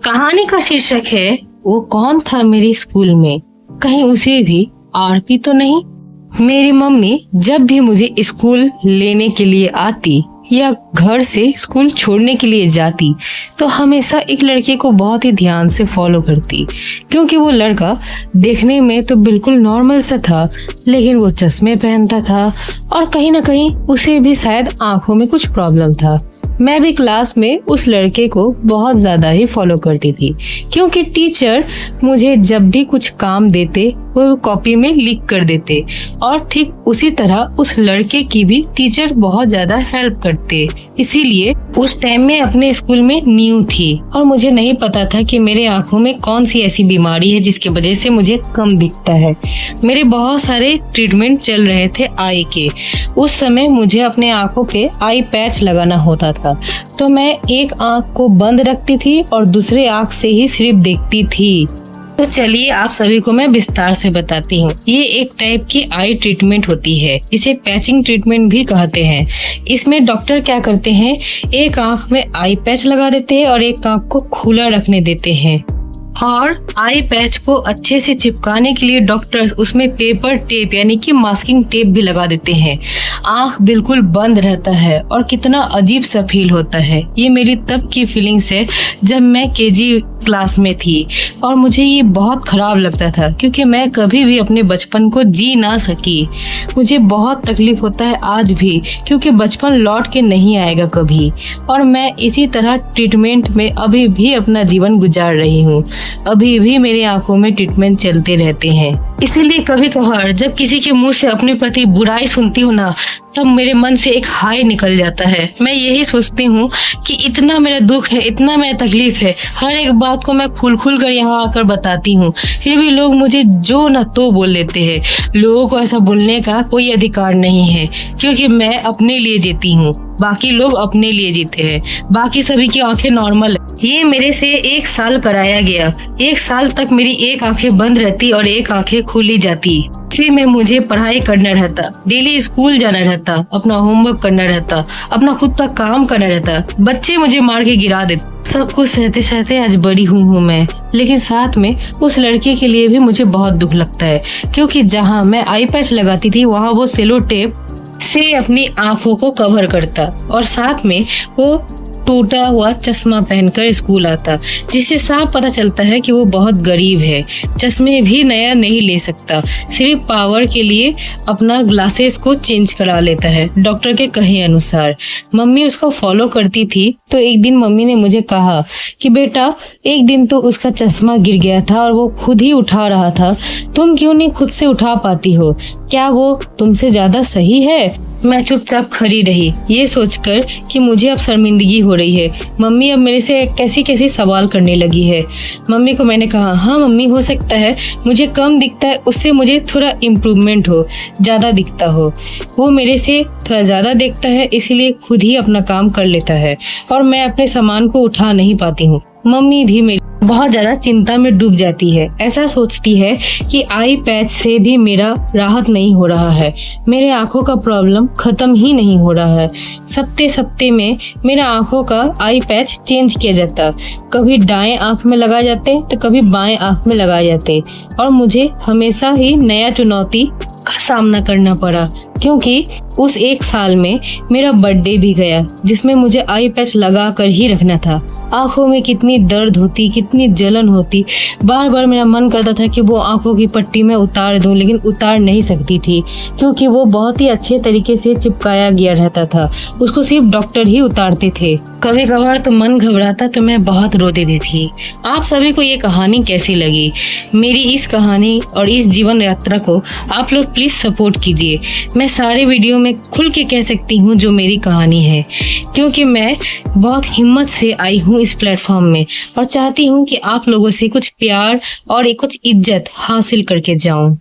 कहानी का शीर्षक है वो कौन था मेरे स्कूल में, कहीं उसे भी आरपी तो नहीं। मेरी मम्मी जब भी मुझे स्कूल लेने के लिए आती या घर से स्कूल छोड़ने के लिए जाती तो हमेशा एक लड़के को बहुत ही ध्यान से फॉलो करती, क्योंकि वो लड़का देखने में तो बिल्कुल नॉर्मल सा था, लेकिन वो चश्मे पहनता था और कहीं ना कहीं उसे भी शायद आंखों में कुछ प्रॉब्लम था। मैं भी क्लास में उस लड़के को बहुत ज़्यादा ही फॉलो करती थी, क्योंकि टीचर मुझे जब भी कुछ काम देते वो कॉपी में लिख कर देते और ठीक उसी तरह उस लड़के की भी टीचर बहुत ज़्यादा हेल्प करते। इसीलिए उस टाइम में अपने स्कूल में न्यू थी और मुझे नहीं पता था कि मेरे आंखों में कौन सी ऐसी बीमारी है जिसकी वजह से मुझे कम दिखता है। मेरे बहुत सारे ट्रीटमेंट चल रहे थे आई के। उस समय मुझे अपने आंखों पे आई पैच लगाना होता था, तो मैं एक आंख को बंद रखती थी और दूसरे आंख से ही सिर्फ देखती थी। तो चलिए आप सभी को मैं विस्तार से बताती हूँ। ये एक टाइप की आई ट्रीटमेंट होती है, इसे पैचिंग ट्रीटमेंट भी कहते हैं। इसमें डॉक्टर क्या करते हैं, एक आंख में आई पैच लगा देते हैं और एक आंख को खुला रखने देते हैं, और आई पैच को अच्छे से चिपकाने के लिए डॉक्टर्स उसमें पेपर टेप यानी कि मास्किंग टेप भी लगा देते हैं। आंख बिल्कुल बंद रहता है और कितना अजीब सा फील होता है। ये मेरी तब की फीलिंग्स है जब मैं केजी क्लास में थी और मुझे ये बहुत खराब लगता था, क्योंकि मैं कभी भी अपने बचपन को जी ना सकी। मुझे बहुत तकलीफ होता है आज भी, क्योंकि बचपन लौट के नहीं आएगा कभी, और मैं इसी तरह ट्रीटमेंट में अभी भी अपना जीवन गुजार रही हूँ। अभी भी मेरी आंखों में ट्रीटमेंट चलते रहते हैं। इसीलिए कभी कभार जब किसी के मुंह से अपने प्रति बुराई सुनती हूँ ना, तब मेरे मन से एक हाय निकल जाता है। मैं यही सोचती हूँ कि इतना मेरा दुख है, इतना मेरा तकलीफ है, हर एक बात को मैं खुल कर यहाँ आकर बताती हूँ, फिर भी लोग मुझे जो न तो बोल देते हैं। लोगों को ऐसा बोलने का कोई अधिकार नहीं है, क्योंकि मैं अपने लिए जीती हूँ, बाकी लोग अपने लिए जीते हैं। बाकी सभी की आंखें नॉर्मल है। ये मेरे से 1 साल कराया गया। 1 साल तक मेरी एक आंखें बंद रहती और एक आंखें खुली जाती। इसी में मुझे पढ़ाई करना रहता, डेली स्कूल जाना रहता, अपना होमवर्क करना रहता, अपना खुद का काम करना रहता। बच्चे मुझे मार के गिरा देते। सब कुछ सहते सहते आज बड़ी हुई हूँ मैं, लेकिन साथ में उस लड़के के लिए भी मुझे बहुत दुख लगता है, क्योंकि जहाँ मैं आई पैच लगाती थी वहाँ वो सेलो टेप से अपनी आंखों को कवर करता और साथ में वो टूटा हुआ चश्मा पहनकर स्कूल आता, जिससे साफ पता चलता है कि वो बहुत गरीब है। चश्मे भी नया नहीं ले सकता, सिर्फ पावर के लिए अपना ग्लासेस को चेंज करा लेता है डॉक्टर के कहे अनुसार। मम्मी उसको फॉलो करती थी, तो एक दिन मम्मी ने मुझे कहा कि बेटा, एक दिन तो उसका चश्मा गिर गया था और वो खुद ही उठा रहा था, तुम क्यों नहीं खुद से उठा पाती हो? क्या वो तुमसे ज्यादा सही है? मैं चुपचाप खड़ी रही, ये सोचकर कि मुझे अब शर्मिंदगी हो रही है। मम्मी अब मेरे से कैसी कैसी सवाल करने लगी है। मम्मी को मैंने कहा, हाँ मम्मी, हो सकता है मुझे कम दिखता है, उससे मुझे थोड़ा इम्प्रूवमेंट हो, ज़्यादा दिखता हो। वो मेरे से थोड़ा ज़्यादा देखता है, इसीलिए खुद ही अपना काम कर लेता है और मैं अपने सामान को उठा नहीं पाती हूँ। मम्मी भी मेरी बहुत ज़्यादा चिंता में डूब जाती है। ऐसा सोचती है कि आई पैच से भी मेरा राहत नहीं हो रहा है, मेरे आंखों का प्रॉब्लम ख़त्म ही नहीं हो रहा है। सप्ते में मेरा आंखों का आई पैच चेंज किया जाता, कभी दाएं आंख में लगाए जाते तो कभी बाएं आंख में लगाए जाते, और मुझे हमेशा ही नया चुनौती का सामना करना पड़ा, क्योंकि उस 1 साल में मेरा बर्थडे भी गया, जिसमें मुझे आई पैच लगा कर ही रखना था। आंखों में कितनी दर्द होती, कितनी जलन होती। बार बार मेरा मन करता था कि वो आंखों की पट्टी में उतार दूं, लेकिन उतार नहीं सकती थी, क्योंकि वो बहुत ही अच्छे तरीके से चिपकाया गया रहता था। उसको सिर्फ डॉक्टर ही उतारते थे। कभी कभार तो मन घबराता तो मैं बहुत रो देती थी। आप सभी को ये कहानी कैसी लगी? मेरी इस कहानी और इस जीवन यात्रा को आप लोग प्लीज़ सपोर्ट कीजिए। मैं सारे वीडियो में खुल के कह सकती हूँ जो मेरी कहानी है, क्योंकि मैं बहुत हिम्मत से आई हूँ इस प्लेटफॉर्म में और चाहती हूँ कि आप लोगों से कुछ प्यार और कुछ इज्जत हासिल करके जाऊँ।